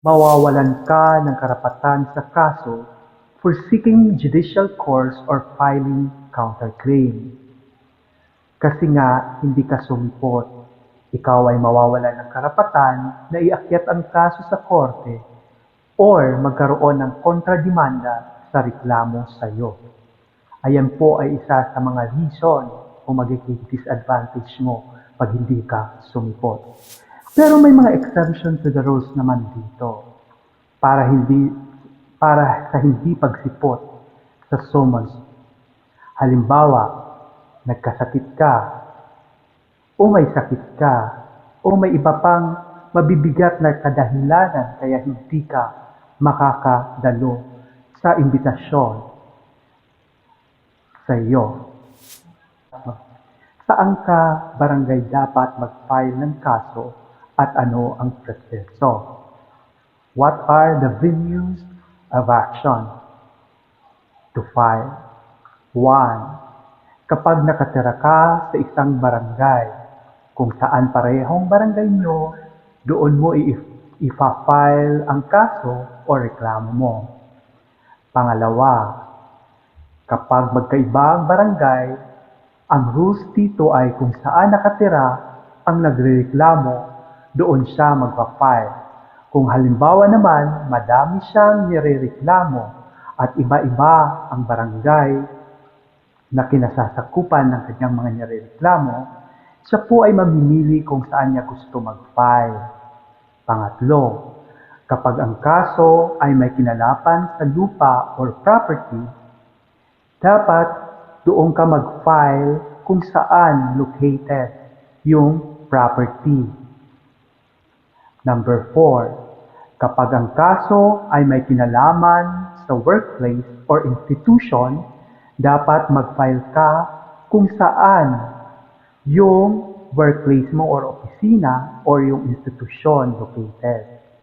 mawawalan ka ng karapatan sa kaso for seeking judicial course or filing counterclaim. Kasi nga, hindi ka sumipot. Ikaw ay mawawalan ng karapatan na iakyat ang kaso sa korte or magkaroon ng kontrademanda sa reklamo sa iyo. Ayan po ay isa sa mga reason kung magiging disadvantage mo pag hindi ka sumipot. Pero may mga exception to the rules naman dito para sa hindi pagsipot sa summons. Halimbawa, nagkasakit ka, o may sakit ka, o may iba pang mabibigat na kadahilanan kaya hindi ka makakadalo sa imbitasyon sa iyo. Saan ka barangay dapat mag-file ng kaso at ano ang proseso? What are the venues of action to file? 1. Kapag nakatira ka sa isang barangay, kung saan parehong barangay nyo, doon mo ifa-file ang kaso o reklamo mo. Pangalawa, kapag magkaiba ang barangay, ang rules dito ay kung saan nakatira ang nagrereklamo, doon siya magpa-file. Kung halimbawa naman, madami siyang nirereklamo at iba-iba ang barangay na kinasasakupan ng kanyang mga nirereklamo, siya po ay mamimili kung saan niya gusto mag-file. Pangatlo, kapag ang kaso ay may kinalapan sa lupa or property, dapat doon ka mag-file kung saan located yung property. Number 4, kapag ang kaso ay may kinalaman sa workplace or institution, dapat mag-file ka kung saan yung workplace mo or opisina or yung institusyon located.